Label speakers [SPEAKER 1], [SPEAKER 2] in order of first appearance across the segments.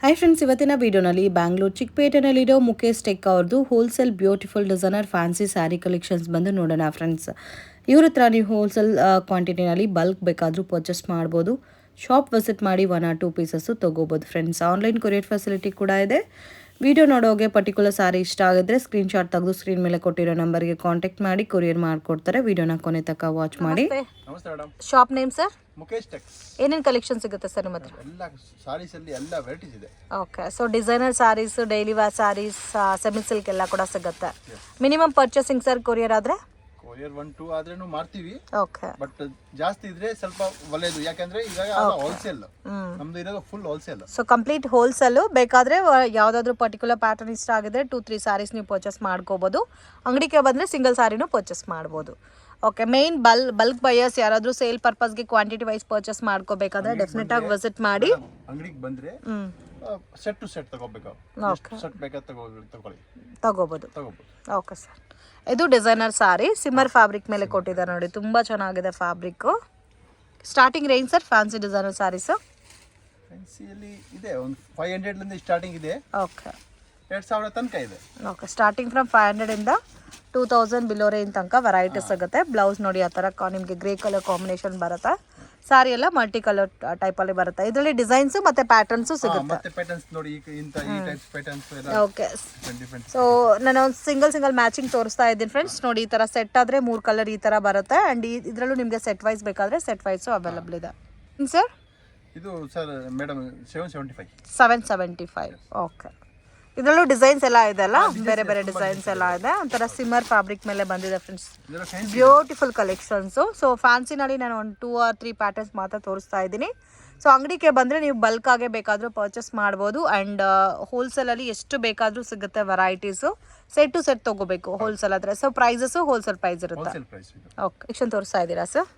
[SPEAKER 1] Hi friends, ಇವತ್ತಿನ ವಿಡಿಯೋನಲ್ಲಿ Bangalore ಚಿಕ್ಕಪೇಟೆನಲ್ಲಿರೋ Mukesh tech ಅವ್ರದ್ದು wholesale beautiful designer fancy sari collections ಬಂದು ನೋಡೋಣ ಫ್ರೆಂಡ್ಸ್. ಇವ್ರ ಹತ್ರ ನೀವು ಹೋಲ್ಸೇಲ್ ಕ್ವಾಂಟಿಟಿನಲ್ಲಿ ಬಲ್ಕ್ ಬೇಕಾದರೂ ಪರ್ಚೇಸ್ ಮಾಡ್ಬೋದು. ಶಾಪ್ ವಿಸಿಟ್ ಮಾಡಿ 1 or 2 ಪೀಸಸ್ಸು ತೊಗೋಬೋದು ಫ್ರೆಂಡ್ಸ್. ಆನ್ಲೈನ್ ಕೊರಿಯರ್ ಫೆಸಿಲಿಟಿ ಕೂಡ ಇದೆ. ವಿಡಿಯೋ ನೋಡೋಗೆ ಪರ್ಟಿಕ್ಯುಲರ್ ಸ್ಯಾರಿ ಇಷ್ಟ ಆಗಿದ್ರೆ ಸ್ಕ್ರೀನ್ಶಾಟ್ ತೆಗೆದು ಸ್ಕ್ರೀನ್ ಮೇಲೆ ಕೊಟ್ಟಿರೋ ನಂಬರ್ಗೆ ಕಾಂಟ್ಯಾಕ್ಟ್ ಮಾಡಿ ಕೊರಿಯರ್ ಮಾಡಿಕೊಡ್ತಾರೆ. ವಿಡಿಯೋನ ಕೊನೆ ತನಕ ವಾಚ್ ಮಾಡಿ.
[SPEAKER 2] ನಮಸ್ತೆ madam.
[SPEAKER 3] Shop name sir?
[SPEAKER 2] Mukesh Tex.
[SPEAKER 3] ಏನೇನು ಕಲೆಕ್ಷನ್ ಸಿಗುತ್ತೆ ಸರ್ ನಿಮ್ಮ ಹತ್ರ?
[SPEAKER 2] ಎಲ್ಲ ಸಾರೀಸ್ ಅಲ್ಲಿ ಎಲ್ಲ ವೆರೈಟೀಸ್ ಇದೆ.
[SPEAKER 3] Okay, so designer saris, daily wear saris, semi silk ಎಲ್ಲ ಕೂಡ ಸಿಗುತ್ತೆ. ಮಿನಿಮಮ್ ಪರ್ಚೇಸಿಂಗ್ ಸರ್ ಕೊರಿಯರ್ ಆದ್ರೆ?
[SPEAKER 2] ಕೊರಿಯರ್ 1-2 ಆದ್ರೇನು ಮಾಡ್ತೀವಿ.
[SPEAKER 3] ಓಕೆ,
[SPEAKER 2] ಬಟ್ ಜಾಸ್ತಿ ಇದ್ರೆ ಸ್ವಲ್ಪ ಒಳ್ಳೆಯದು, ಯಾಕಂದ್ರೆ ಇವಾಗ ಹೋಲ್ಸೇಲ್ ನಮ್ದು ಇರೋದು full wholesale.
[SPEAKER 3] So complete wholesale. ಬೇಕಾದ್ರೆ ಯಾವ್ದಾದ್ರು ಪರ್ಟಿಕ್ಯುಲರ್ ಪ್ಯಾಟರ್ನ್ ಇಷ್ಟ ಆಗಿದ್ರೆ 2-3 ಸಾರೀಸ್ ನೀವು ಪರ್ಚೇಸ್ ಮಾಡ್ಕೋಬಹುದು. ಅಂಗಡಿಗೆ ಬಂದ್ರೆ ಸಿಂಗಲ್ ಸಾರಿನೂ ಪರ್ಚೇಸ್ ಮಾಡ್ಬೋದು. ಓಕೆ, ಮೇನ್ ಬಲ್ಕ್ ಬಯರ್ಸ್ ಯಾರಾದ್ರೂ ಸೇಲ್ ಪರ್ಪಸ್ಗೆ ಕ್ವಾಂಟಿಟಿ ವೈಸ್ ಪರ್ಚೇಸ್ ಮಾಡ್ಕೋಬೇಕಾದ್ರೆ ಡೆಫಿನೆಟ್ ಆಗಿ ವಿಸಿಟ್ ಮಾಡಿ.
[SPEAKER 2] ಅಂಗಡಿಗೆ ಬಂದ್ರೆ ಸೆಟ್ ಟು ಸೆಟ್ ತಗೋಬೇಕು. ಸೆಟ್ ಬೇಕಾದ್ರೆ ತಗೋಬಹುದು.
[SPEAKER 3] ಓಕೆ ಸರ್, ಇದು ಡಿಸೈನರ್ ಸಾರಿ ಸಿಮ್ಮರ್ ಫ್ಯಾಬ್ರಿಕ್ ಮೇಲೆ ಕೊಟ್ಟಿದ್ದಾರೆ ನೋಡಿ, ತುಂಬಾ ಚೆನ್ನಾಗಿದೆ fabric. Starting range sir fancy designer saris?
[SPEAKER 2] ಫ್ಯಾನ್ಸಿಯಲ್ಲಿ ಇದೆ ಒಂದು 500 ಲಿಂದ ಸ್ಟಾರ್ಟಿಂಗ್ ಇದೆ.
[SPEAKER 3] ಓಕೆ,
[SPEAKER 2] 2000 ತನಕ ಇದೆ.
[SPEAKER 3] ಓಕೆ, ಸ್ಟಾರ್ಟಿಂಗ್ ಫ್ರಮ್ 500 ಇಂದ 2000 ಬಿಲೋ ರೇಂಜ್ ತನಕ ವೆರೈಟೀಸ್ ಸಿಗುತ್ತೆ. ಬ್ಲೌಸ್ ನೋಡಿ ಆ ಥರ ನಿಮಗೆ ಗ್ರೇ ಕಲರ್ ಕಾಂಬಿನೇಷನ್ ಬರುತ್ತೆ. ಸಾರಿ ಎಲ್ಲ ಮಲ್ಟಿ ಕಲರ್ ಟೈಪ್ ಅಲ್ಲಿ ಬರುತ್ತೆ. ಇದರಲ್ಲಿ ಡಿಸೈನ್ಸ್ ಮತ್ತೆ ಪ್ಯಾಟರ್ನ್ಸ್ ಸಿಗುತ್ತೆ.
[SPEAKER 2] ಮತ್ತೆ ಪ್ಯಾಟರ್ನ್ಸ್ ನೋಡಿ, ಇಂತ ಈ ಟೈಪ್ಸ್ ಪ್ಯಾಟರ್ನ್ಸ್ ಎಲ್ಲ.
[SPEAKER 3] ಓಕೆ, ಸೊ ನಾನು ಸಿಂಗಲ್ ಮ್ಯಾಚಿಂಗ್ ತೋರಿಸ್ತಾ ಇದ್ದೀನಿ ಫ್ರೆಂಡ್ಸ್. ನೋಡಿ, ಈ ತರ ಸೆಟ್ ಆದ್ರೆ 3 ಕಲರ್ ಈ ತರ ಬರುತ್ತೆ. ಅಂಡ್ ಇದರಲ್ಲೂ ನಿಮಗೆ ಸೆಟ್ ವೈಸ್ ಬೇಕಾದ್ರೆ ಸೆಟ್ ವೈಸ್ ಅವೈಲಬಲ್ ಇದೆ. ಸರ್
[SPEAKER 2] ಇದು ಸರ್ ಮೇಡಮ್ 775.
[SPEAKER 3] 775. ಓಕೆ, ಇದರಲ್ಲೂ ಡಿಸೈನ್ಸ್ ಎಲ್ಲ ಇದೆ ಅಲ್ಲ, ಬೇರೆ ಬೇರೆ ಡಿಸೈನ್ಸ್ ಎಲ್ಲ ಇದೆ. ಒಂಥರ ಸಿಮ್ಮರ್ ಫ್ಯಾಬ್ರಿಕ್ ಮೇಲೆ ಬಂದಿದೆ ಫ್ರೆಂಡ್ಸ್, ಬ್ಯೂಟಿಫುಲ್ ಕಲೆಕ್ಷನ್ಸು. ಸೊ ಫ್ಯಾನ್ಸಿನಲ್ಲಿ ನಾನು ಒಂದು 2 or 3 ಪ್ಯಾಟರ್ನ್ಸ್ ಮಾತ್ರ ತೋರಿಸ್ತಾ ಇದ್ದೀನಿ. ಸೊ ಅಂಗಡಿಗೆ ಬಂದರೆ ನೀವು ಬಲ್ಕ್ ಆಗೇ ಬೇಕಾದರೂ ಪರ್ಚೇಸ್ ಮಾಡ್ಬೋದು. ಆ್ಯಂಡ್ ಹೋಲ್ಸೇಲಲ್ಲಿ ಎಷ್ಟು ಬೇಕಾದರೂ ಸಿಗುತ್ತೆ ವೆರೈಟೀಸು. ಸೆಟ್ ಟು ಸೆಟ್ ತೊಗೋಬೇಕು ಹೋಲ್ಸೇಲ್ ಆದರೆ. ಸೊ ಪ್ರೈಸಸ್ಸು ಹೋಲ್ಸೇಲ್ ಪ್ರೈಸ್ ಇರುತ್ತೆ. ಓಕೆ, ಕಲೆಕ್ಷನ್ ತೋರಿಸ್ತಾ ಇದ್ದೀರಾ sir?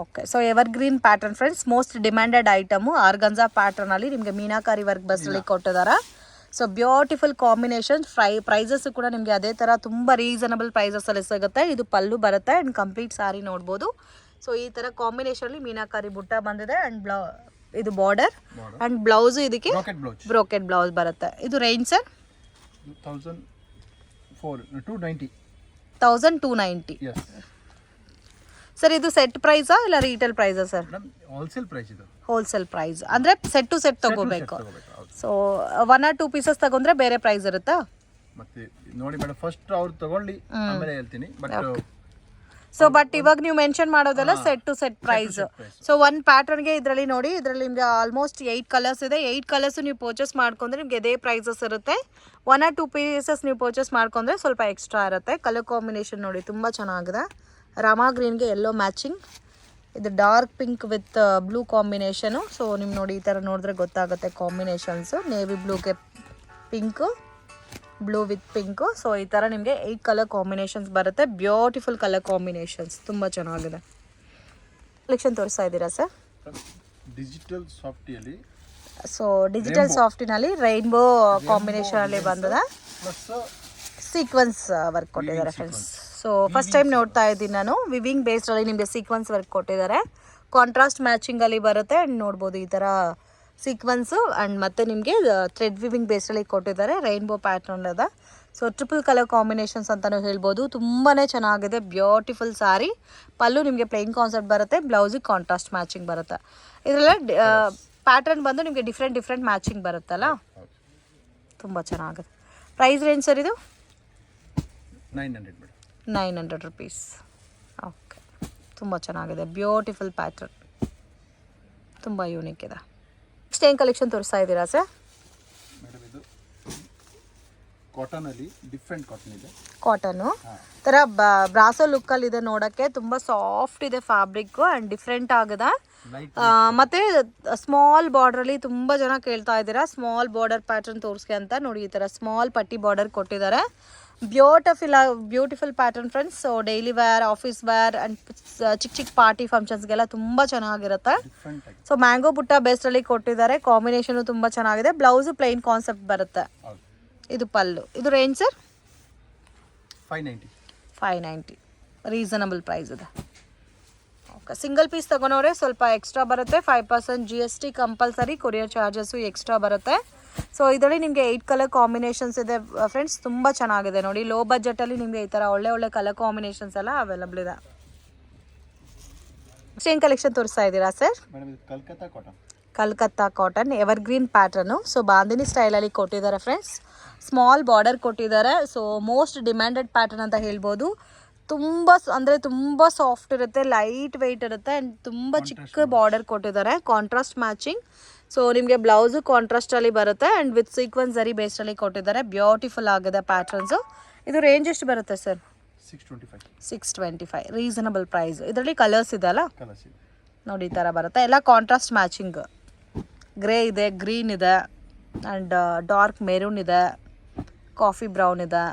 [SPEAKER 3] Okay, so ever green pattern friends, most demanded item organza pattern ಅಲ್ಲಿ ನಿಮಗೆ ಮೀನಾಕಾರಿ ವರ್ಕ್ ಬಸ್ಸಲ್ಲಿ ಕೊಟ್ಟಿದ್ದಾರೆ. So beautiful combination. ಪ್ರೈಸಸ್ ಕೂಡ ನಿಮಗೆ ಅದೇ ಥರ ತುಂಬ ರೀಸನಬಲ್ ಪ್ರೈಸಸಲ್ಲಿ ಸಿಗುತ್ತೆ. ಇದು ಪಲ್ಲು ಬರುತ್ತೆ ಆ್ಯಂಡ್ ಕಂಪ್ಲೀಟ್ ಸಾರಿ ನೋಡ್ಬೋದು. ಸೊ ಈ ಥರ ಕಾಂಬಿನೇಷನಲ್ಲಿ ಮೀನಾಕಾರಿ ಬುಟ್ಟ ಬಂದಿದೆ ಆ್ಯಂಡ್ ಇದು ಬಾರ್ಡರ್ ಆ್ಯಂಡ್ ಬ್ಲೌಸು ಇದಕ್ಕೆ ಬ್ರೋಕೆಟ್ ಬ್ಲೌಸ್ ಬರುತ್ತೆ. ಇದು ರೇಂಜ್ ಸರ್? 1290. ಸರ್ ಇದು ಸೆಟ್ ಪ್ರೈಸಾ ಇಲ್ಲ ರೀಟೇಲ್ ಪ್ರೈಸಾ ಸರ್?
[SPEAKER 2] ಹೋಲ್ಸೇಲ್ ಪ್ರೈಸ್ ಇದು.
[SPEAKER 3] ಹೋಲ್ಸೇಲ್ ಪ್ರೈಸ್ ಅಂದ್ರೆ ಸೆಟ್ ಟು ಸೆಟ್ ತಗೋಬೇಕು. ಸೊ 1 or 2 ಪೀಸಸ್ ತಗೊಂಡ್ರೆ ಬೇರೆ ಪ್ರೈಸ್ ಇರುತ್ತಾ?
[SPEAKER 2] ಮತ್ತೆ ನೋಡಿ ಮೇಡಮ್, ಫಸ್ಟ್ ಅವ್ರು ತಗೊಳ್ಳಿ ಆಮೇಲೆ ಹೇಳ್ತೀನಿ.
[SPEAKER 3] ಬಟ್ ಇವಾಗ ನೀವು ಮೆನ್ಷನ್ ಮಾಡೋದಲ್ಲ set to set price. So ಒಂದು ಪ್ಯಾಟರ್ನ್ಗೆ ಇದರಲ್ಲಿ ನೋಡಿ, ಇದರಲ್ಲಿ ನಿಮಗೆ ಆಲ್ಮೋಸ್ಟ್ 8 ಕಲರ್ಸ್ ಇದೆ. 8 ಕಲರ್ಸ್ ನೀವು ಪರ್ಚೇಸ್ ಮಾಡ್ಕೊಂಡ್ರೆ ನಿಮಗೆ ಇದೇ ಪ್ರೈಸಸ್ ಇರುತ್ತೆ. 1 or 2 ಪೀಸಸ್ ನೀವು ಪರ್ಚೇಸ್ ಮಾಡ್ಕೊಂಡ್ರೆ ಸ್ವಲ್ಪ ಎಕ್ಸ್ಟ್ರಾ ಇರುತ್ತೆ. ಕಲರ್ ಕಾಂಬಿನೇಷನ್ ನೋಡಿ ತುಂಬ ಚೆನ್ನಾಗಿದೆ. ರಾಮಾ ಗ್ರೀನ್ಗೆ ಯೆಲ್ಲೋ ಮ್ಯಾಚಿಂಗ್, ಇದು dark pink with blue combination. So ನಿಮ್ಗೆ ನೋಡಿ ಈ ಥರ ನೋಡಿದ್ರೆ ಗೊತ್ತಾಗುತ್ತೆ ಕಾಂಬಿನೇಷನ್ಸು. ನೇವಿ ಬ್ಲೂಗೆ pink, blue with pink. So ಈ ಥರ ನಿಮಗೆ 8 ಕಲರ್ ಕಾಂಬಿನೇಷನ್ಸ್ ಬರುತ್ತೆ. ಬ್ಯೂಟಿಫುಲ್ ಕಲರ್ ಕಾಂಬಿನೇಷನ್ಸ್, ತುಂಬ ಚೆನ್ನಾಗಿದೆ. ಕಲೆಕ್ಷನ್ ತೋರಿಸ್ತಾ ಇದ್ದೀರಾ ಸರ್?
[SPEAKER 2] ಡಿಜಿಟಲ್ ಸಾಫ್ಟಿಯಲ್ಲಿ.
[SPEAKER 3] ಸೊ ಡಿಜಿಟಲ್ ಸಾಫ್ಟಿನಲ್ಲಿ ರೈನ್ಬೋ ಕಾಂಬಿನೇಷನಲ್ಲಿ ಬಂದಿದೆ. ಸೀಕ್ವೆನ್ಸ್ ವರ್ಕ್ ಕೊಟ್ಟಿದ್ದಾರೆ ಫ್ರೆಂಡ್ಸ್. ಸೊ ಫಸ್ಟ್ ಟೈಮ್ ನೋಡ್ತಾ ಇದ್ದೀನಿ ನಾನು. ವಿವಿಂಗ್ ಬೇಸ್ಡಲ್ಲಿ ನಿಮಗೆ ಸೀಕ್ವೆನ್ಸ್ ವರ್ಕ್ ಕೊಟ್ಟಿದ್ದಾರೆ. ಕಾಂಟ್ರಾಸ್ಟ್ ಮ್ಯಾಚಿಂಗಲ್ಲಿ ಬರುತ್ತೆ ಆ್ಯಂಡ್ ನೋಡ್ಬೋದು ಈ ಥರ ಸೀಕ್ವೆನ್ಸು. ಆ್ಯಂಡ್ ಮತ್ತೆ ನಿಮಗೆ ಥ್ರೆಡ್ ವಿವಿಂಗ್ ಬೇಸ್ಡಲ್ಲಿ ಕೊಟ್ಟಿದ್ದಾರೆ. ರೈನ್ಬೋ ಪ್ಯಾಟರ್ನ್ ಇದೆ. ಸೊ ಟ್ರಿಪಲ್ ಕಲರ್ ಕಾಂಬಿನೇಷನ್ಸ್ ಅಂತಲೂ ಹೇಳ್ಬೋದು. ತುಂಬಾ ಚೆನ್ನಾಗಿದೆ, ಬ್ಯೂಟಿಫುಲ್ ಸಾರಿ. ಪಲ್ಲು ನಿಮಗೆ ಪ್ಲೇನ್ ಕಾನ್ಸೆಪ್ಟ್ ಬರುತ್ತೆ, ಬ್ಲೌಸಿಗೆ ಕಾಂಟ್ರಾಸ್ಟ್ ಮ್ಯಾಚಿಂಗ್ ಬರುತ್ತೆ. ಇದರಲ್ಲ ಪ್ಯಾಟರ್ನ್ ಬಂದು ನಿಮಗೆ ಡಿಫ್ರೆಂಟ್ ಮ್ಯಾಚಿಂಗ್ ಬರುತ್ತಲ್ಲ, ತುಂಬ ಚೆನ್ನಾಗಿದೆ. ಪ್ರೈಸ್ ರೇಂಜ್ ಸರ್ ಇದು? 900 ರುಪೀಸ್. ಓಕೆ, ತುಂಬ ಚೆನ್ನಾಗಿದೆ, ಬ್ಯೂಟಿಫುಲ್ ಪ್ಯಾಟರ್ನ್, ತುಂಬ ಯೂನಿಕ್ ಇದೆ. ನೆಕ್ಸ್ಟ್ ಏನು ಕಲೆಕ್ಷನ್ ತೋರಿಸ್ತಾ ಇದ್ದೀರಾ ಸರ್?
[SPEAKER 2] ಮೇಡಮ್ ಇದು ಕಾಟನಲ್ಲಿ ಡಿಫ್ರೆಂಟ್ ಕಾಟನ್ ಇದೆ.
[SPEAKER 3] ಕಾಟನು ಥರ ಬ್ರಾಸೋ ಲುಕ್ಕಲ್ಲಿ ಇದೆ ನೋಡೋಕ್ಕೆ. ತುಂಬ ಸಾಫ್ಟ್ ಇದೆ ಫ್ಯಾಬ್ರಿಕ್ಕು ಆ್ಯಂಡ್ ಡಿಫ್ರೆಂಟ್ ಆಗಿದೆ. ಮತ್ತು ಸ್ಮಾಲ್ ಬಾರ್ಡ್ರಲ್ಲಿ ತುಂಬ ಜನ ಕೇಳ್ತಾ ಇದ್ದೀರಾ ಸ್ಮಾಲ್ ಬಾರ್ಡರ್ ಪ್ಯಾಟರ್ನ್ ತೋರಿಸ್ಕೆ ಅಂತ. ನೋಡಿ ಈ ಥರ ಸ್ಮಾಲ್ ಪಟ್ಟಿ ಬಾರ್ಡರ್ ಕೊಟ್ಟಿದ್ದಾರೆ. Beautiful pattern friends. So daily wear, office wear and ಚಿಕ್ಕ ಪಾರ್ಟಿ ಫಂಕ್ಷನ್ಸ್ಗೆಲ್ಲ ತುಂಬ ಚೆನ್ನಾಗಿರುತ್ತೆ. ಸೊ ಮ್ಯಾಂಗೋ ಬುಟ್ಟ ಬೇಸ್ಡಲ್ಲಿ ಕೊಟ್ಟಿದ್ದಾರೆ. ಕಾಂಬಿನೇಷನು ತುಂಬ ಚೆನ್ನಾಗಿದೆ. ಬ್ಲೌಸು ಪ್ಲೈನ್ ಕಾನ್ಸೆಪ್ಟ್ ಬರುತ್ತೆ. ಇದು ಪಲ್ಲು. ಇದು ರೇಂಜ್ ಸರ್?
[SPEAKER 2] 590.
[SPEAKER 3] 590. ರೀಸನಬಲ್ ಪ್ರೈಸ್ ಇದೆ. ಓಕೆ, ಸಿಂಗಲ್ ಪೀಸ್ ತೊಗೊಳೋರೆ ಸ್ವಲ್ಪ ಎಕ್ಸ್ಟ್ರಾ ಬರುತ್ತೆ, 5% GST compulsory, courier charges extra ಬರುತ್ತೆ. ಸೊ ಇದರಲ್ಲಿ ನಿಮಗೆ 8 ಕಲರ್ ಕಾಂಬಿನೇಷನ್ಸ್ ಇದೆ ಫ್ರೆಂಡ್ಸ್, ತುಂಬ ಚೆನ್ನಾಗಿದೆ ನೋಡಿ. ಲೋ ಬಜೆಟಲ್ಲಿ ನಿಮಗೆ ಈ ಥರ ಒಳ್ಳೆ ಕಲರ್ ಕಾಂಬಿನೇಷನ್ಸ್ ಎಲ್ಲ ಅವೈಲಬಲ್ ಇದೆ. ಏನು ಕಲೆಕ್ಷನ್ ತೋರಿಸ್ತಾ ಇದ್ದೀರಾ ಸರ್?
[SPEAKER 2] ಮೇಡಮ್ ಇದು Calcutta cotton.
[SPEAKER 3] Calcutta cotton evergreen pattern. So bandhani ಸ್ಟೈಲಲ್ಲಿ ಕೊಟ್ಟಿದ್ದಾರೆ ಫ್ರೆಂಡ್ಸ್, ಸ್ಮಾಲ್ ಬಾರ್ಡರ್ ಕೊಟ್ಟಿದ್ದಾರೆ. ಸೊ ಮೋಸ್ಟ್ ಡಿಮ್ಯಾಂಡೆಡ್ ಪ್ಯಾಟರ್ನ್ ಅಂತ ಹೇಳ್ಬೋದು. ತುಂಬ ಸಾಫ್ಟ್ ಇರುತ್ತೆ, ಲೈಟ್ ವೆಯ್ಟ್ ಇರುತ್ತೆ ಆ್ಯಂಡ್ ತುಂಬ ಚಿಕ್ಕ ಬಾರ್ಡರ್ ಕೊಟ್ಟಿದ್ದಾರೆ, ಕಾಂಟ್ರಾಸ್ಟ್ ಮ್ಯಾಚಿಂಗ್. ಸೊ ನಿಮಗೆ ಬ್ಲೌಸು ಕಾಂಟ್ರಾಸ್ಟಲ್ಲಿ ಬರುತ್ತೆ ಆ್ಯಂಡ್ ವಿತ್ ಸೀಕ್ವೆನ್ಸ್ ಜರಿ ಬೇಸ್ಡಲ್ಲಿ ಕೊಟ್ಟಿದ್ದಾರೆ. ಬ್ಯೂಟಿಫುಲ್ ಆಗಿದೆ ಪ್ಯಾಟರ್ನ್ಸು. ಇದು ರೇಂಜ್ ಎಷ್ಟು ಬರುತ್ತೆ ಸರ್? 625. Reasonable price. ಇದರಲ್ಲಿ ಕಲರ್ಸ್ ಇದೆ ಅಲ್ಲ ನೋಡಿ, ಈ ಥರ ಬರುತ್ತೆ. ಎಲ್ಲ ಕಾಂಟ್ರಾಸ್ಟ್ ಮ್ಯಾಚಿಂಗ್, ಗ್ರೇ ಇದೆ, ಗ್ರೀನ್ ಇದೆ ಆ್ಯಂಡ್ ಡಾರ್ಕ್ ಮೆರೂನ್ ಇದೆ, ಕಾಫಿ ಬ್ರೌನ್ ಇದೆ.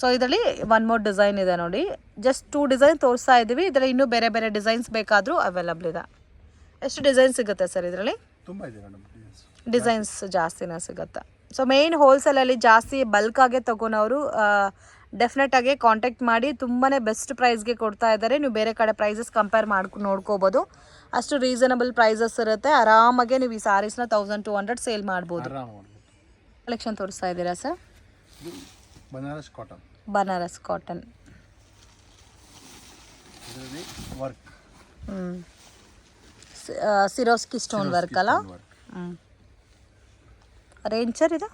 [SPEAKER 3] ಸೊ ಇದರಲ್ಲಿ ಒನ್ ಮೋರ್ ಡಿಸೈನ್ ಇದೆ ನೋಡಿ. ಜಸ್ಟ್ 2 ಡಿಸೈನ್ ತೋರಿಸ್ತಾ ಇದ್ದೀವಿ. ಇದರಲ್ಲಿ ಇನ್ನೂ ಬೇರೆ ಡಿಸೈನ್ಸ್ ಬೇಕಾದರೂ ಅವೈಲಬಲ್ ಇದೆ. ಎಷ್ಟು ಡಿಸೈನ್ ಸಿಗುತ್ತೆ ಸರ್ ಇದರಲ್ಲಿ?
[SPEAKER 2] ತುಂಬ ಇದೆ ಮೇಡಮ್,
[SPEAKER 3] ಡಿಸೈನ್ಸ್ ಜಾಸ್ತಿನೇ ಸಿಗುತ್ತೆ. ಸೊ ಮೇಯ್ನ್ ಹೋಲ್ಸೇಲಲ್ಲಿ ಜಾಸ್ತಿ ಬಲ್ಕಾಗೆ ತೊಗೊಳೋರು ಡೆಫಿನೆಟಾಗಿ ಕಾಂಟ್ಯಾಕ್ಟ್ ಮಾಡಿ. ತುಂಬಾ ಬೆಸ್ಟ್ ಪ್ರೈಸ್ಗೆ ಕೊಡ್ತಾ ಇದ್ದಾರೆ. ನೀವು ಬೇರೆ ಕಡೆ ಪ್ರೈಸಸ್ ಕಂಪೇರ್ ನೋಡ್ಕೋಬೋದು. ಅಷ್ಟು ರೀಸನಬಲ್ ಪ್ರೈಸಸ್ ಇರುತ್ತೆ. ಆರಾಮಾಗೆ ನೀವು ಈ ಸ್ಯಾರೀಸ್ನ 1200 ಸೇಲ್ ಮಾಡ್ಬೋದು. ಕಲೆಕ್ಷನ್ ತೋರಿಸ್ತಾ ಇದ್ದೀರಾ sir?
[SPEAKER 2] Banaras cotton.
[SPEAKER 3] Banaras cotton
[SPEAKER 2] work,
[SPEAKER 3] ಸಿರೋಸ್ಕಿ stone work ಅಲ್ಲ. ರೇಂಜ್ ಸರ್ ಇದು?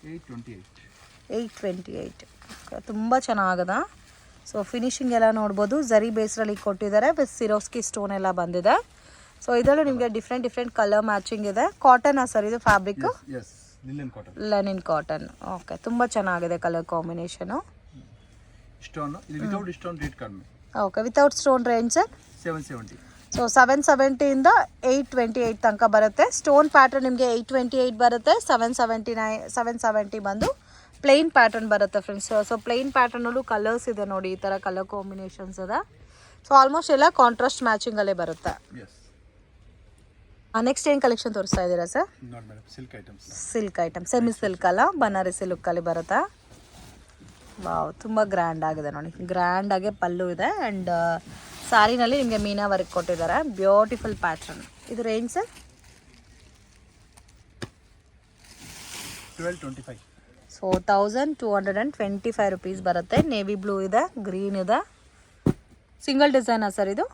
[SPEAKER 3] 828. ತುಂಬ ಚೆನ್ನಾಗದ. ಸೊ ಫಿನಿಶಿಂಗ್ ಎಲ್ಲ ನೋಡ್ಬೋದು, ಜರಿ ಬೇಸ್ರಲ್ಲಿ ಕೊಟ್ಟಿದ್ದಾರೆ ವಿತ್ ಸಿರೋಸ್ಕಿ ಸ್ಟೋನ್ ಎಲ್ಲ ಬಂದಿದೆ. ಸೊ ಇದರಲ್ಲೂ ನಿಮಗೆ ಡಿಫ್ರೆಂಟ್ ಕಲರ್ ಮ್ಯಾಚಿಂಗ್ ಇದೆ. ಕಾಟನ್ ಸರ್ ಇದು ಫ್ಯಾಬ್ರಿಕ್? Linen cotton. ಓಕೆ, ತುಂಬ ಚೆನ್ನಾಗಿದೆ colour combination. Okay, without stone range sir?
[SPEAKER 2] 770.
[SPEAKER 3] So 770ಇಂದ 828 ತನಕ ಬರುತ್ತೆ. ಸ್ಟೋನ್ ಪ್ಯಾಟರ್ನ್ ನಿಮಗೆ 828 ಬರುತ್ತೆ. 770 ಬಂದು ಪ್ಲೇನ್ ಪ್ಯಾಟರ್ನ್ ಬರುತ್ತೆ ಫ್ರೆಂಡ್ಸ್. ಸೊ ಪ್ಲೇನ್ ಪ್ಯಾಟರ್ನಲ್ಲೂ ಕಲರ್ಸ್ ಇದೆ ನೋಡಿ, ಈ ಥರ ಕಲರ್ ಕಾಂಬಿನೇಷನ್ಸ್ ಇದೆ. ಸೊ ಆಲ್ಮೋಸ್ಟ್ ಎಲ್ಲ ಕಾಂಟ್ರಾಸ್ಟ್ ಮ್ಯಾಚಿಂಗಲ್ಲೇ ಬರುತ್ತೆ. ನೆಕ್ಸ್ಟ್ ಏನು ಕಲೆಕ್ಷನ್ ತೋರಿಸ್ತಾ ಇದ್ದೀರಾ sir? Silk item, semi silk ಅಲ್ಲ, ಬನಾರಸಿ ಲುಕ್ಕಲ್ಲಿ ಬರುತ್ತೆ. ವಾವ್, ತುಂಬ ಗ್ರ್ಯಾಂಡ್ ಆಗಿದೆ ನೋಡಿ. ಗ್ರ್ಯಾಂಡಾಗೆ ಪಲ್ಲು ಇದೆ ಆ್ಯಂಡ್ ಸ್ಯಾರಿನಲ್ಲಿ ನಿಮಗೆ ಮೀನಾ ವರ್ಕ್ ಕೊಟ್ಟಿದ್ದಾರೆ. Beautiful pattern. ಇದು ರೇಂಜ್ ಸರ್?
[SPEAKER 2] 1225.
[SPEAKER 3] ಸೊ 1225 ರುಪೀಸ್ ಬರುತ್ತೆ. ನೇವಿ ಬ್ಲೂ ಇದೆ, ಗ್ರೀನ್ ಇದೆ. ಸಿಂಗಲ್ ಡಿಸೈನಾ ಸರ್ ಇದು?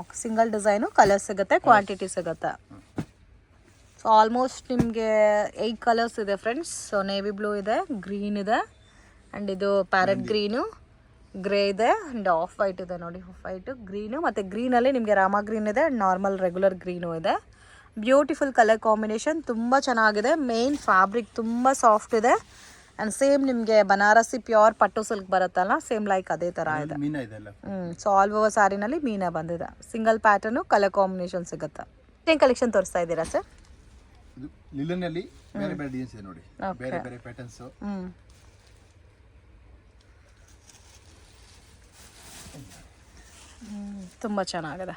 [SPEAKER 3] ಓಕೆ, ಸಿಂಗಲ್ ಡಿಸೈನು, ಕಲರ್ ಸಿಗುತ್ತೆ, ಕ್ವಾಂಟಿಟಿ ಸಿಗುತ್ತೆ. ಸೊ ಆಲ್ಮೋಸ್ಟ್ ನಿಮಗೆ 8 ಕಲರ್ಸ್ ಇದೆ ಫ್ರೆಂಡ್ಸ್. ಸೊ ನೇವಿ ಬ್ಲೂ ಇದೆ, ಗ್ರೀನ್ ಇದೆ ಆ್ಯಂಡ್ ಇದು ಪ್ಯಾರೆಟ್ ಗ್ರೀನು, ಗ್ರೇ ಇದೆ ಆ್ಯಂಡ್ ಆಫ್ ವೈಟ್ ಇದೆ ನೋಡಿ. ಆಫ್ ವೈಟು, ಗ್ರೀನು ಮತ್ತು ಗ್ರೀನಲ್ಲಿ ನಿಮಗೆ ರಾಮ ಗ್ರೀನ್ ಇದೆ ಆ್ಯಂಡ್ ನಾರ್ಮಲ್ ರೆಗ್ಯುಲರ್ ಗ್ರೀನು ಇದೆ. ಬ್ಯೂಟಿಫುಲ್ ಕಲರ್ ಕಾಂಬಿನೇಷನ್, ತುಂಬ ಚೆನ್ನಾಗಿದೆ. ಮೇನ್ ಫ್ಯಾಬ್ರಿಕ್ ತುಂಬ ಸಾಫ್ಟ್ ಇದೆ ಆ್ಯಂಡ್ ಸೇಮ್ ನಿಮಗೆ ಬನಾರಸಿ ಪ್ಯೂರ್ ಪಟ್ಟು ಸಿಲ್ಕ್ ಬರುತ್ತಲ್ಲ, ಸೇಮ್ ಲೈಕ್ ಅದೇ ಥರ ಇದೆ. ಸೊ ಆಲ್ ಓವರ್ ಸ್ಯಾರಿನಲ್ಲಿ ಮೀನಾ ಬಂದಿದೆ. ಸಿಂಗಲ್ ಪ್ಯಾಟರ್ನು, ಕಲರ್ ಕಾಂಬಿನೇಷನ್ ಸಿಗುತ್ತೆ. ಏನು ಕಲೆಕ್ಷನ್ ತೋರಿಸ್ತಾ ಇದ್ದೀರಾ ಸರ್?
[SPEAKER 2] ಲಿಲನ್ನಲ್ಲಿ ಬೇರೆ ಡಿಸೈನ್ಸ್ ಇದೆ ನೋಡಿ, ಬೇರೆ ಪ್ಯಾಟರ್ನ್ಸ್.
[SPEAKER 3] ತುಂಬ ಚೆನ್ನಾಗಿದೆ.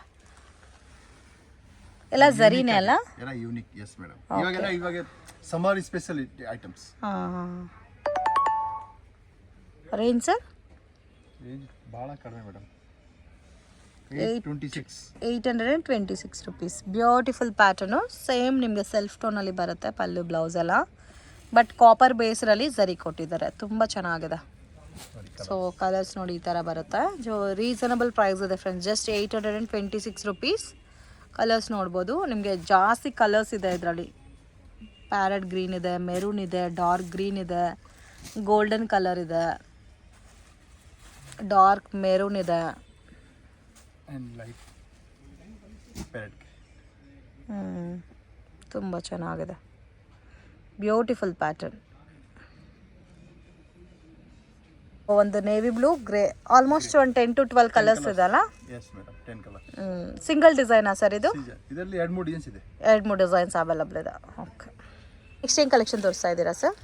[SPEAKER 3] ಎಲ್ಲ ಝರಿನೇ ಅಲ್ಲ?
[SPEAKER 2] ಎಲ್ಲ ಯೂನಿಕ್. ಎಸ್ ಮೇಡಮ್, ಇವಾಗ summer special items.
[SPEAKER 3] Range sir?
[SPEAKER 2] Range ಭಾಳ ಕಡಿಮೆ madam,
[SPEAKER 3] 826 rupees. Beautiful pattern, same ನಿಮಗೆ ಸೆಲ್ಫ್ ಟೋನಲ್ಲಿ ಬರುತ್ತೆ ಪಲ್ಲು ಬ್ಲೌಸ್ ಎಲ್ಲ, ಬಟ್ ಕಾಪರ್ ಬೇಸ್ರಲ್ಲಿ ಝರಿ ಕೊಟ್ಟಿದ್ದಾರೆ. ತುಂಬ ಚೆನ್ನಾಗಿದೆ. ಸೊ ಕಲರ್ಸ್ ನೋಡಿ ಈ ಥರ ಬರುತ್ತೆ. ಸೊ ರೀಸನಬಲ್ ಪ್ರೈಸ್ ಇದೆ ಫ್ರೆಂಡ್ಸ್, ಜಸ್ಟ್ 826 ರುಪೀಸ್. ಕಲರ್ಸ್ ನೋಡ್ಬೋದು, ನಿಮಗೆ ಜಾಸ್ತಿ ಕಲರ್ಸ್ ಇದೆ ಇದರಲ್ಲಿ. ಪ್ಯಾರೆಟ್ ಗ್ರೀನ್ ಇದೆ, ಮೆರೂನ್ ಇದೆ, ಡಾರ್ಕ್ ಗ್ರೀನ್ ಇದೆ, ಗೋಲ್ಡನ್ ಕಲರ್ ಇದೆ, ಡಾರ್ಕ್ ಮೆರೂನ್ ಇದೆ, ತುಂಬ ಚೆನ್ನಾಗಿದೆ. Beautiful pattern. ಒಂದು ನೇವಿ ಬ್ಲೂ, ಗ್ರೇ, ಆಲ್ಮೋಸ್ಟ್ ಒಂದು 10 to 12 ಕಲರ್ಸ್ ಇದೆ ಅಲ್ಲ? ಸಿಂಗಲ್ ಡಿಸೈನಾ ಸರ್ ಇದು?
[SPEAKER 2] ಇದರಲ್ಲಿ 2-3 ಡಿಸೈನ್ಸ್ ಇದೆ.
[SPEAKER 3] 2-3 ಡಿಸೈನ್ಸ್ ಅವೈಲಬಲ್ ಇದೆ. ಓಕೆ, ನೆಕ್ಸ್ಟ್ ಏನು ಕಲೆಕ್ಷನ್ ತೋರಿಸ್ತಾ ಇದ್ದೀರಾ ಸರ್?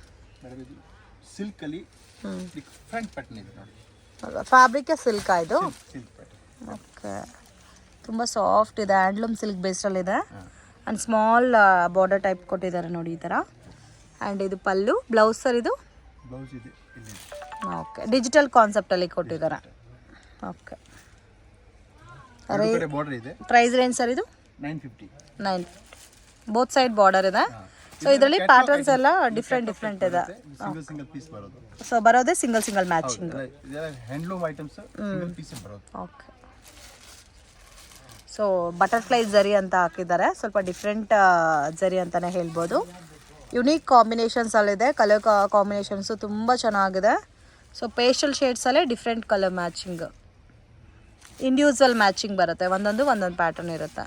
[SPEAKER 2] ಸಿಲ್ಕ್ ಅಲ್ಲಿ ಫ್ರಂಟ್ ಪ್ಯಾಟರ್ನ್ ಇದೆ ನೋಡಿ.
[SPEAKER 3] ಫ್ಯಾಬ್ರಿಕ್ ಸಿಲ್ಕ್ ಇದು? ಓಕೆ, ತುಂಬ ಸಾಫ್ಟ್ ಇದೆ, ಹ್ಯಾಂಡ್ಲೂಮ್ ಸಿಲ್ಕ್ ಬೇಸ್ಡಲ್ಲಿದೆ ಆ್ಯಂಡ್ ಸ್ಮಾಲ್ ಬಾರ್ಡರ್ ಟೈಪ್ ಕೊಟ್ಟಿದ್ದಾರೆ ನೋಡಿ ಈ ಥರ. ಆ್ಯಂಡ್ ಇದು ಪಲ್ಲು, ಬ್ಲೌಸ್ ಸರ್ ಇದು?
[SPEAKER 2] ಬ್ಲೌಸ್ ಇದೆ ಇಲ್ಲಿ.
[SPEAKER 3] ಓಕೆ ಡಿಜಿಟಲ್ ಕಾನ್ಸೆಪ್ಟಲ್ಲಿ ಕೊಟ್ಟಿದ್ದಾರೆ. ಓಕೆ
[SPEAKER 2] ಬಾರ್ಡರ್ ಇದೆ.
[SPEAKER 3] ಪ್ರೈಸ್ ರೇಂಜ್ ಸರ್ ಇದು
[SPEAKER 2] 950.
[SPEAKER 3] 950 ಬೋತ್ ಸೈಡ್ ಬಾರ್ಡರ್ ಇದೆ. ಸೊ ಇದರಲ್ಲಿ ಪ್ಯಾಟರ್ನ್ಸ್ ಎಲ್ಲ ಡಿಫ್ರೆಂಟ್ ಇದೆ.
[SPEAKER 2] ಸಿಂಗಲ್ ಪೀಸ್ ಬರೋದು.
[SPEAKER 3] ಸೊ ಬರೋದೇ ಸಿಂಗಲ್ ಮ್ಯಾಚಿಂಗ್.
[SPEAKER 2] ಇದೆಲ್ಲ ಹ್ಯಾಂಡ್ಲೂಮ್ ಐಟಮ್ಸ್ ಸಿಂಗಲ್ ಪೀಸ್ ಬರೋದು.
[SPEAKER 3] ಓಕೆ ಸೊ ಬಟರ್ಫ್ಲೈ ಜರಿ ಅಂತ ಹಾಕಿದ್ದಾರೆ, ಸ್ವಲ್ಪ ಡಿಫ್ರೆಂಟ್ ಜರಿ ಅಂತಲೇ ಹೇಳ್ಬೋದು. ಯುನೀಕ್ ಕಾಂಬಿನೇಷನ್ಸ್ ಅಲ್ಲಿದೆ, ಕಲರ್ ಕಾಂಬಿನೇಷನ್ಸು ತುಂಬ ಚೆನ್ನಾಗಿದೆ. ಸೊ ಪೇಸ್ಟಲ್ ಶೇಡ್ಸಲ್ಲೇ different colour matching, individual matching ಬರುತ್ತೆ, ಒಂದೊಂದು ಪ್ಯಾಟರ್ನ್ ಇರುತ್ತೆ.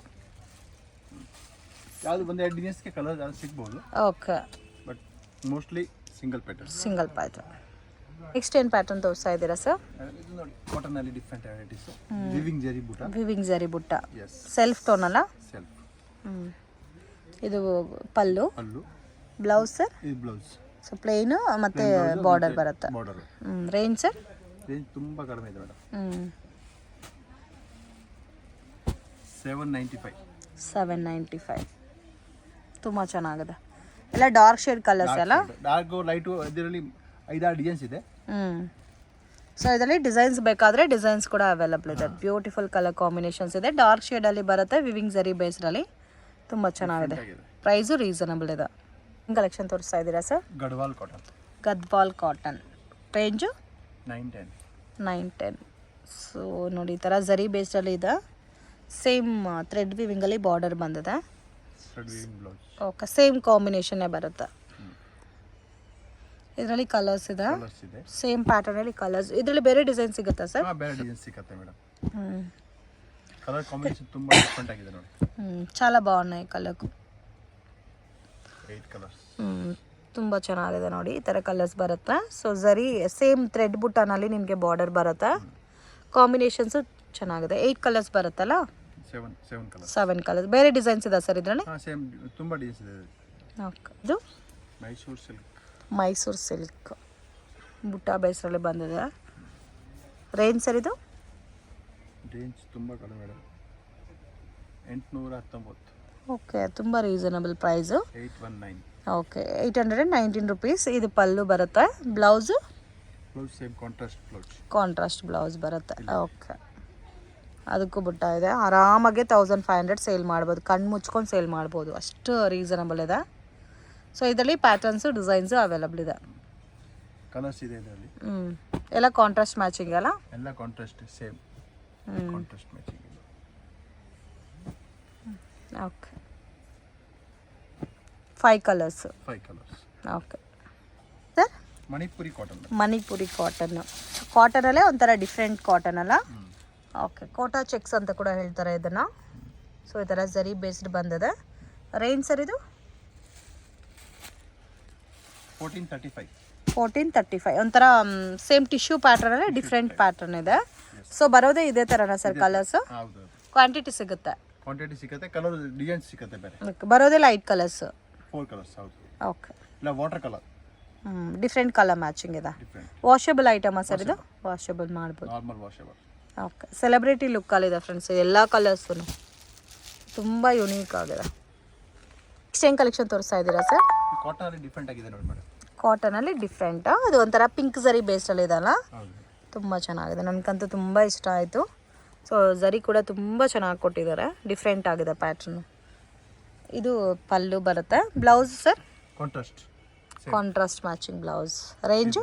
[SPEAKER 2] ಯಾವುದು ಒಂದು ಎರಡು ಡಿಸೈನ್ಸ್ಗೆ ಕಲರ್ ಸಿಗ್ಬೋದು.
[SPEAKER 3] Okay
[SPEAKER 2] but mostly single pattern. Next ಏನು ಪ್ಯಾಟರ್ನ್ ತೋರಿಸ್ತಾ ಇದ್ದೀರಾ ಸರ್? ಇದು ನೋಡಿ ಕಾಟನ್ ಅಲ್ಲಿ ಡಿಫರೆಂಟ್ ವೆರೈಟೀಸ್. ವಿವಿಂಗ್ ಜರಿ ಬುಟ್ಟ
[SPEAKER 3] ಸೆಲ್ಫ್ ಟೋನ್ ಅಲ್ಲ?
[SPEAKER 2] ಸೆಲ್ಫ್.
[SPEAKER 3] ಇದು ಪಲ್ಲು. Blouse sir?
[SPEAKER 2] ಇದು ಬ್ಲೌಸ್.
[SPEAKER 3] ಸೊ ಪ್ಲೇನ್ ಮತ್ತೆ ಬಾರ್ಡರ್ ಬರುತ್ತೆ. Range sir?
[SPEAKER 2] ರೇಂಜ್ ತುಂಬಾ ಕಡಿಮೆ ಇದೆ ಮೇಡಮ್. 795.
[SPEAKER 3] ತುಂಬ ಚೆನ್ನಾಗಿದೆ. ಎಲ್ಲ ಡಾರ್ಕ್ ಶೇಡ್ ಕಲರ್ಸ್ ಅಲ್ಲ?
[SPEAKER 2] ಡಾರ್ಕ್ ಲೈಟು, ಇದರಲ್ಲಿ 5-6 ಡಿಸೈನ್ಸ್ ಇದೆ.
[SPEAKER 3] ಸೊ ಇದರಲ್ಲಿ ಡಿಸೈನ್ಸ್ ಬೇಕಾದರೆ ಡಿಸೈನ್ಸ್ ಕೂಡ ಅವೈಲಬಲ್ ಇದೆ. ಬ್ಯೂಟಿಫುಲ್ ಕಲರ್ ಕಾಂಬಿನೇಷನ್ಸ್ ಇದೆ, ಡಾರ್ಕ್ ಶೇಡಲ್ಲಿ ಬರುತ್ತೆ, ವಿವಿಂಗ್ ಜರಿ ಬೇಸ್ಡಲ್ಲಿ ತುಂಬ ಚೆನ್ನಾಗಿದೆ. ಪ್ರೈಸು ರೀಸನಬಲ್ ಇದೆ. ಕಲೆಕ್ಷನ್ ತೋರಿಸ್ತಾ ಇದ್ದೀರಾ sir? Gadwal cotton range 910. So ನೋಡಿ ಈ ಥರ ಜರಿ ಬೇಸ್ಡಲ್ಲಿ ಇದೆ, ಸೇಮ್ ಥ್ರೆಡ್ ವಿವಿಂಗಲ್ಲಿ ಬಾರ್ಡರ್ ಬಂದಿದೆ. ಓಕೆ ಸೇಮ್ ಕಾಂಬಿನೇಷನ್ನೇ ಬರುತ್ತೆ. ಇದರಲ್ಲಿ ಕಲರ್ಸ್ ಇದೆ, ಸೇಮ್ ಪ್ಯಾಟರ್ನಲ್ಲಿ ಕಲರ್ಸ್. ಇದರಲ್ಲಿ ಬೇರೆ ಡಿಸೈನ್ ಸಿಗುತ್ತಾ ಸರ್?
[SPEAKER 2] ಬೇರೆ ಡಿಸೈನ್ ಸಿಗುತ್ತೆ ಮೇಡಮ್. ಕಲರ್ ಕಾಂಬಿನೇಷನ್ ತುಂಬಾ ಡಿಫರೆಂಟ್ ಆಗಿದೆ ನೋಡಿ.
[SPEAKER 3] చాలా బాగున్నాయి కలర్.
[SPEAKER 2] 8 ಕಲರ್ಸ್.
[SPEAKER 3] ತುಂಬ ಚೆನ್ನಾಗಿದೆ ನೋಡಿ, ಈ ಥರ ಕಲರ್ಸ್ ಬರುತ್ತೆ. ಸೊ ಜರಿ ಸೇಮ್ ಥ್ರೆಡ್ ಬುಟ್ಟನಲ್ಲಿ ನಿಮಗೆ ಬಾರ್ಡರ್ ಬರುತ್ತೆ. ಕಾಂಬಿನೇಷನ್ಸು ಚೆನ್ನಾಗಿದೆ. 8 ಕಲರ್ಸ್ ಬರುತ್ತಲ್ಲ? 7 ಕಲರ್ಸ್. ಬೇರೆ ಡಿಸೈನ್ಸ್ ಇದೆ ಸರ್ ಇದರಲ್ಲಿ?
[SPEAKER 2] ಸೇಮ್ ತುಂಬ ಡಿಸೈನ್ಸ್ ಇದೆ.
[SPEAKER 3] ಓಕೆ ಇದು
[SPEAKER 2] ಮೈಸೂರು ಸಿಲ್ಕ್
[SPEAKER 3] ಬುಟ್ಟ ಬೇಸರಲ್ಲಿ ಬಂದಿದೆ. ರೇಂಜ್ ಸರ್ ಇದು?
[SPEAKER 2] ರೇಂಜ್ ತುಂಬ ಕಡಿಮೆ ಮೇಡಮ್, 819.
[SPEAKER 3] ಓಕೆ ತುಂಬ ರೀಸನಬಲ್ ಪ್ರೈಸು.
[SPEAKER 2] 819.
[SPEAKER 3] Okay 819 rupees. ಇದು ಪಲ್ಲು ಬರುತ್ತೆ. ಬ್ಲೌಸು
[SPEAKER 2] ಸೇಮ್
[SPEAKER 3] ಕಾಂಟ್ರಾಸ್ಟ್ ಬ್ಲೌಸ್ ಬರುತ್ತೆ. ಓಕೆ ಅದಕ್ಕೂ ಬುಟ್ಟ ಇದೆ. ಆರಾಮಾಗೆ 1500 ಸೇಲ್ ಮಾಡ್ಬೋದು, ಕಣ್ಣು ಮುಚ್ಕೊಂಡು ಸೇಲ್ ಮಾಡ್ಬೋದು, ಅಷ್ಟು ರೀಸನಬಲ್ ಇದೆ. ಸೊ ಇದರಲ್ಲಿ ಪ್ಯಾಟರ್ನ್ಸು ಡಿಸೈನ್ಸು ಅವೈಲಬಲ್ ಇದೆ.
[SPEAKER 2] ಕಲರ್ಸ್ ಇದೆ ಇದರಲ್ಲಿ.
[SPEAKER 3] ಎಲ್ಲ ಕಾಂಟ್ರಾಸ್ಟ್ ಮ್ಯಾಚಿಂಗ್ ಅಲ್ಲ?
[SPEAKER 2] ಎಲ್ಲ contrast same contrast matching.
[SPEAKER 3] Okay 5 colours. Okay sir? Manipuri cotton. ಕಾಟನಲ್ಲೇ ಒಂಥರ ಡಿಫ್ರೆಂಟ್ ಕಾಟನ್ ಅಲ್ಲ? ಓಕೆ ಕೋಟಾ ಚೆಕ್ಸ್ ಅಂತ ಕೂಡ ಹೇಳ್ತಾರೆ ಇದನ್ನು. ಸೊ ಈ ಥರ ಜರಿ ಬೇಸ್ಡ್ ಬಂದಿದೆ. ರೇಂಜ್ ಸರ್ ಇದು? 1435. ಒಂಥರ ಸೇಮ್ ಟಿಶ್ಯೂ ಪ್ಯಾಟರ್ನಲ್ಲೇ ಡಿಫ್ರೆಂಟ್ ಪ್ಯಾಟರ್ನ್ ಇದೆ. ಸೊ ಬರೋದೇ ಇದೇ ಥರನಾ ಸರ್ ಕಲರ್ಸ್? ಕ್ವಾಂಟಿಟಿ ಸಿಗುತ್ತೆ?
[SPEAKER 2] ಕಲರ್ ಡಿಸೈನ್ ಸಿಗುತ್ತೆ ಬೇರೆ.
[SPEAKER 3] ಬರೋದೇ ಲೈಟ್ ಕಲರ್ಸ್?
[SPEAKER 2] 4 ಕಲರ್ಸ್. ಹೌದು.
[SPEAKER 3] ಓಕೆ
[SPEAKER 2] ಇಲ್ಲ water colour.
[SPEAKER 3] Different colour matching ಇದೆ. ವಾಷಬಲ್ ಐಟಮಾ ಸರ್ ಇದು? ವಾಷಬಲ್ ಮಾಡ್ಬೋದು.
[SPEAKER 2] Normal washable.
[SPEAKER 3] ಓಕೆ ಸೆಲೆಬ್ರಿಟಿ ಲುಕ್ಕಲ್ಲಿದೆ ಫ್ರೆಂಡ್ಸ್, ಎಲ್ಲ ಕಲರ್ಸು ತುಂಬ ಯುನೀಕ್ ಆಗಿದೆ. ನೆಕ್ಸ್ಟ್ ಏನು ಕಲೆಕ್ಷನ್ ತೋರಿಸ್ತಾ ಇದ್ದೀರಾ ಸರ್?
[SPEAKER 2] ಕಾಟನಲ್ಲಿ ಡಿಫ್ರೆಂಟ್ ಆಗಿದೆ ನೋಡಿ ಮೇಡಮ್.
[SPEAKER 3] ಕಾಟನಲ್ಲಿ ಡಿಫ್ರೆಂಟ್, ಅದು ಒಂಥರ ಪಿಂಕ್ ಜರಿ ಬೇಸ್ಡಲ್ಲಿ ಇದೆಲ್ಲ, ತುಂಬ ಚೆನ್ನಾಗಿದೆ. ನನಗಂತೂ ತುಂಬ ಇಷ್ಟ ಆಯಿತು. ಸೊ ಜರಿ ಕೂಡ ತುಂಬ ಚೆನ್ನಾಗಿ ಕೊಟ್ಟಿದ್ದಾರೆ, ಡಿಫ್ರೆಂಟ್ ಆಗಿದೆ ಪ್ಯಾಟ್ರನ್ನು. ಇದು ಪಲ್ಲು ಬರುತ್ತೆ. Blouse sir? Contrast matching blouse. Range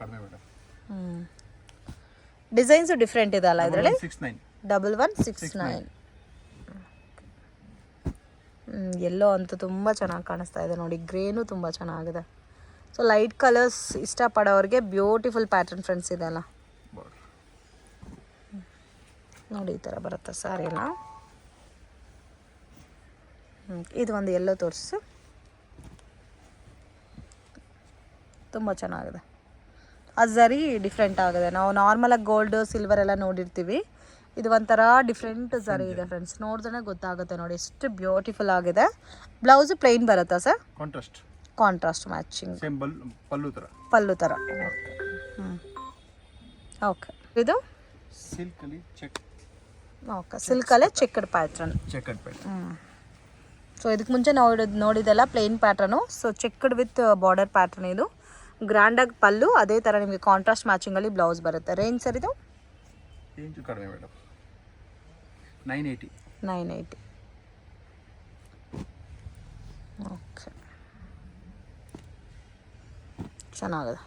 [SPEAKER 2] ಕಡಿಮೆ ಮೇಡಮ್.
[SPEAKER 3] ಡಿಸೈನ್ಸು ಡಿಫ್ರೆಂಟ್ ಇದೆ ಅಲ್ಲ ಇದರಲ್ಲಿ?
[SPEAKER 2] 1169.
[SPEAKER 3] ಎಲ್ಲೋ ಅಂತೂ ತುಂಬ ಚೆನ್ನಾಗಿ ಕಾಣಿಸ್ತಾ ಇದೆ ನೋಡಿ. ಗ್ರೇನು ತುಂಬ ಚೆನ್ನಾಗಿದೆ. ಸೊ ಲೈಟ್ ಕಲರ್ಸ್ ಇಷ್ಟಪಡೋರಿಗೆ ಬ್ಯೂಟಿಫುಲ್ ಪ್ಯಾಟರ್ನ್ ಫ್ರೆಂಡ್ಸ್ ಇದೆ ಅಲ್ಲ ನೋಡಿ, ಈ ಥರ ಬರುತ್ತೆ ಸ್ಯಾರಿ ಎಲ್ಲ. ಇದು ಒಂದು ಎಲ್ಲೋ ತೋರಿಸು, ತುಂಬ ಚೆನ್ನಾಗಿದೆ. ಅದು ಜರಿ ಡಿಫ್ರೆಂಟ್ ಆಗಿದೆ. ನಾವು ನಾರ್ಮಲಾಗಿ ಗೋಲ್ಡ್ ಸಿಲ್ವರ್ ಎಲ್ಲ ನೋಡಿರ್ತೀವಿ, ಇದು ಒಂಥರ ಡಿಫ್ರೆಂಟ್ ಜರಿ ಇದೆ ಫ್ರೆಂಡ್ಸ್. ನೋಡಿದ್ರೆ ಗೊತ್ತಾಗುತ್ತೆ ನೋಡಿ ಎಷ್ಟು ಬ್ಯೂಟಿಫುಲ್ ಆಗಿದೆ. ಬ್ಲೌಸು ಪ್ಲೈನ್ ಬರುತ್ತಾ ಸರ್? ಕಾಂಟ್ರಾಸ್ಟ್ ಮ್ಯಾಚಿಂಗ್ ಪಲ್ಲು ಥರ. ಓಕೆ ಇದು ಸಿಲ್ಕಲ್ಲೇ ಚೆಕ್ಡ್ ಪ್ಯಾಟ್ರನ್. ಸೊ ಇದಕ್ಕೆ ಮುಂಚೆ ನೋಡಿದೆಲ್ಲ plain pattern. So checked with border pattern ಇದು. ಗ್ರ್ಯಾಂಡಾಗಿ ಪಲ್ಲು, ಅದೇ ಥರ ನಿಮಗೆ ಕಾಂಟ್ರಾಸ್ಟ್ ಮ್ಯಾಚಿಂಗಲ್ಲಿ ಬ್ಲೌಸ್ ಬರುತ್ತೆ. ರೇಂಜ್ ಸರ್ ಇದು?
[SPEAKER 2] ರೇಂಜ್ ಕಡಿಮೆ ಮೇಡಮ್, 980.
[SPEAKER 3] 980. ಓಕೆ, ಚೆನ್ನಾಗಿದೆ.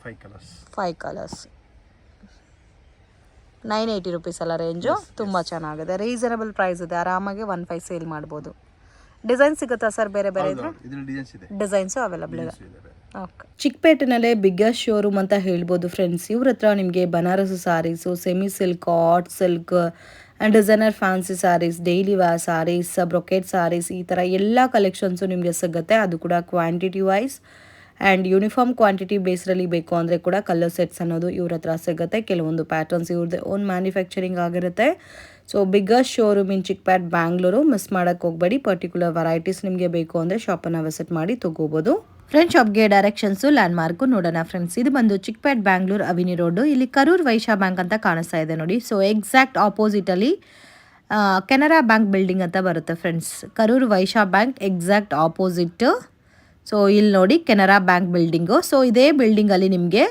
[SPEAKER 2] 5 ಕಲರ್ಸ್.
[SPEAKER 3] 5 ಕಲರ್ಸ್, 980 ರುಪೀಸ್ ಅಲ್ಲ ರೇಂಜು? ತುಂಬ ಚೆನ್ನಾಗಿದೆ, ರೀಸನಬಲ್ ಪ್ರೈಸ್ ಇದೆ, ಆರಾಮಾಗಿ 15 ಸೇಲ್ ಮಾಡ್ಬೋದು. ಡಿಸೈನ್ ಸಿಗುತ್ತಾ ಸರ್ ಬೇರೆ ಬೇರೆ?
[SPEAKER 2] ಇದರಲ್ಲಿ ಡಿಸೈನ್ಸ್ ಇದೆ,
[SPEAKER 3] ಡಿಸೈನ್ಸು ಅವೈಲಬಲ್ ಇದೆ. ಓಕೆ,
[SPEAKER 1] ಚಿಕ್ಕಪೇಟೆನಲ್ಲೇ ಬಿಗ್ಗೆಸ್ಟ್ ಶೋರೂಮ್ ಅಂತ ಹೇಳ್ಬೋದು ಫ್ರೆಂಡ್ಸ್. ಇವ್ರ ಹತ್ರ ನಿಮಗೆ Banaras sarees, semi silk, hot silk and designer fancy sarees, daily wear sarees, brocade sarees, ಈ ಥರ ಎಲ್ಲ ಕಲೆಕ್ಷನ್ಸು ನಿಮಗೆ ಸಿಗುತ್ತೆ. ಅದು ಕೂಡ quantity wise and uniform quantity ಬೇಸ್ರಲ್ಲಿ ಬೇಕು ಅಂದರೆ ಕೂಡ ಕಲರ್ ಸೆಟ್ಸ್ ಅನ್ನೋದು ಇವ್ರ ಹತ್ರ ಸಿಗುತ್ತೆ. ಕೆಲವೊಂದು ಪ್ಯಾಟರ್ನ್ಸ್ ಇವ್ರದ್ದು ಓನ್ ಮ್ಯಾನುಫ್ಯಾಕ್ಚರಿಂಗ್ ಆಗಿರುತ್ತೆ. So biggest showroom in Chickpet Bangalore, miss ಮಾಡೋಕ್ಕೆ ಹೋಗಬೇಡಿ. ಪರ್ಟಿಕ್ಯುಲರ್ ವೆರೈಟೀಸ್ ನಿಮಗೆ ಬೇಕು ಅಂದರೆ ಶಾಪನ್ನು ವಿಸಿಟ್ ಮಾಡಿ ತೊಗೋಬೋದು. ಫ್ರೆಂಡ್ಸ್, ಶಾಪ್ಗೆ ಡೈರೆಕ್ಷನ್ಸು ಲ್ಯಾಂಡ್ಮಾರ್ಕು ನೋಡೋಣ ಫ್ರೆಂಡ್ಸ್. ಇದು ಬಂದು ಚಿಕ್ಪೇಟ್ ಬ್ಯಾಂಗ್ಳೂರ್ ಅವಿನಿ ರೋಡು. ಇಲ್ಲಿ ಕರೂರ್ ವೈಶ್ಯ ಬ್ಯಾಂಕ್ ಅಂತ ಕಾಣಿಸ್ತಾ ಇದೆ ನೋಡಿ. ಸೊ ಎಕ್ಸಾಕ್ಟ್ ಆಪೋಸಿಟಲ್ಲಿ ಕೆನರಾ ಬ್ಯಾಂಕ್ ಬಿಲ್ಡಿಂಗ್ ಅಂತ ಬರುತ್ತೆ friends. Karur Vysya bank exact opposite. So ಇಲ್ಲಿ ನೋಡಿ ಕೆನರಾ ಬ್ಯಾಂಕ್ ಬಿಲ್ಡಿಂಗು. ಸೊ ಇದೇ ಬಿಲ್ಡಿಂಗಲ್ಲಿ ನಿಮಗೆ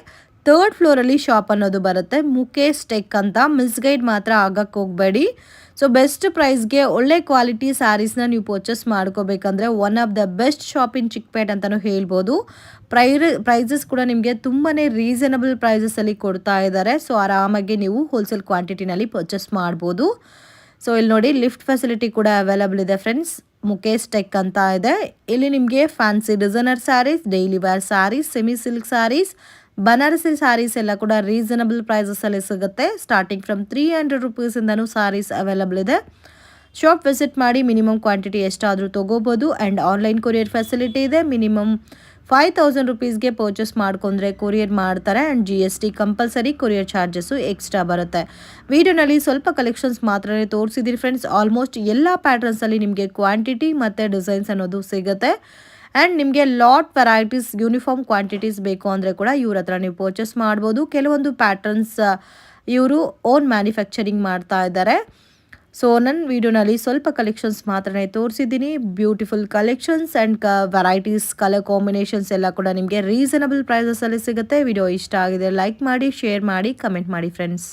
[SPEAKER 1] 3rd ಫ್ಲೋರಲ್ಲಿ ಶಾಪ್ ಅನ್ನೋದು ಬರುತ್ತೆ, ಮುಕೇಶ್ ಟೆಕ್ ಅಂತ. ಮಿಸ್ಗೈಡ್ ಮಾತ್ರ ಆಗಕ್ಕೆ ಹೋಗಬೇಡಿ. ಸೊ ಬೆಸ್ಟ್ ಪ್ರೈಸ್ಗೆ ಒಳ್ಳೆ ಕ್ವಾಲಿಟಿ ಸ್ಯಾರೀಸ್ನ ನೀವು ಪರ್ಚೇಸ್ ಮಾಡ್ಕೋಬೇಕಂದ್ರೆ one of the best shop in Chickpet ಅಂತಲೂ ಹೇಳ್ಬೋದು. ಪ್ರೈಸಸ್ ಕೂಡ ನಿಮಗೆ ತುಂಬಾ ರೀಸನಬಲ್ ಪ್ರೈಸಸಲ್ಲಿ ಕೊಡ್ತಾ ಇದ್ದಾರೆ. ಸೊ ಆರಾಮಾಗಿ ನೀವು ಹೋಲ್ಸೇಲ್ ಕ್ವಾಂಟಿಟಿನಲ್ಲಿ ಪರ್ಚೇಸ್ ಮಾಡ್ಬೋದು. ಸೊ ಇಲ್ಲಿ ನೋಡಿ ಲಿಫ್ಟ್ ಫೆಸಿಲಿಟಿ ಕೂಡ ಅವೈಲಬಲ್ ಇದೆ ಫ್ರೆಂಡ್ಸ್. ಮುಕೇಶ್ ಟೆಕ್ ಅಂತ ಇದೆ. ಇಲ್ಲಿ ನಿಮಗೆ fancy designer sarees, daily wear sarees, semi silk sarees, Banarasi sarees ಎಲ್ಲ ಕೂಡ ರೀಸನಬಲ್ ಪ್ರೈಸಸಲ್ಲಿ ಸಿಗುತ್ತೆ. ಸ್ಟಾರ್ಟಿಂಗ್ ಫ್ರಮ್ 300 ರುಪೀಸಿಂದನೂ ಸ್ಯಾರೀಸ್ ಅವೈಲಬಲ್ ಇದೆ. ಶಾಪ್ ವಿಸಿಟ್ ಮಾಡಿ ಮಿನಿಮಮ್ ಕ್ವಾಂಟಿಟಿ ಎಷ್ಟಾದರೂ ತೊಗೋಬೋದು. ಆ್ಯಂಡ್ ಆನ್ಲೈನ್ ಕೊರಿಯರ್ ಫೆಸಿಲಿಟಿ ಇದೆ. ಮಿನಿಮಮ್ 5000 ರುಪೀಸ್ಗೆ ಪರ್ಚೇಸ್ ಮಾಡ್ಕೊಂಡ್ರೆ ಕೊರಿಯರ್ ಮಾಡ್ತಾರೆ. And GST compulsory, courier charges extra ಬರುತ್ತೆ. ವಿಡಿಯೋನಲ್ಲಿ ಸ್ವಲ್ಪ ಕಲೆಕ್ಷನ್ಸ್ ಮಾತ್ರನೇ ತೋರಿಸಿದ್ದೀರಿ ಫ್ರೆಂಡ್ಸ್. ಆಲ್ಮೋಸ್ಟ್ ಎಲ್ಲ ಪ್ಯಾಟರ್ನ್ಸಲ್ಲಿ ನಿಮಗೆ ಕ್ವಾಂಟಿಟಿ ಮತ್ತು ಡಿಸೈನ್ಸ್ ಅನ್ನೋದು ಸಿಗುತ್ತೆ. ಆ್ಯಂಡ್ ನಿಮಗೆ ಲಾಟ್ ವೆರೈಟೀಸ್, ಯೂನಿಫಾರ್ಮ್ ಕ್ವಾಂಟಿಟೀಸ್ ಬೇಕು ಅಂದರೆ ಕೂಡ ಇವ್ರ ಹತ್ರ ನೀವು ಪರ್ಚೇಸ್ ಮಾಡ್ಬೋದು. ಕೆಲವೊಂದು ಪ್ಯಾಟರ್ನ್ಸ್ ಇವರು ಓನ್ ಮ್ಯಾನುಫ್ಯಾಕ್ಚರಿಂಗ್ ಮಾಡ್ತಾ ಇದ್ದಾರೆ. ಸೊ ನನ್ನ ವಿಡಿಯೋನಲ್ಲಿ ಸ್ವಲ್ಪ ಕಲೆಕ್ಷನ್ಸ್ ಮಾತ್ರನೇ ತೋರಿಸಿದ್ದೀನಿ. Beautiful collections and varieties, colour combinations ಎಲ್ಲ ಕೂಡ ನಿಮಗೆ ರೀಸನಬಲ್ ಪ್ರೈಸಸಲ್ಲಿ ಸಿಗುತ್ತೆ. ವಿಡಿಯೋ ಇಷ್ಟ ಆಗಿದೆ ಲೈಕ್ ಮಾಡಿ, ಶೇರ್ ಮಾಡಿ, ಕಮೆಂಟ್ ಮಾಡಿ ಫ್ರೆಂಡ್ಸ್.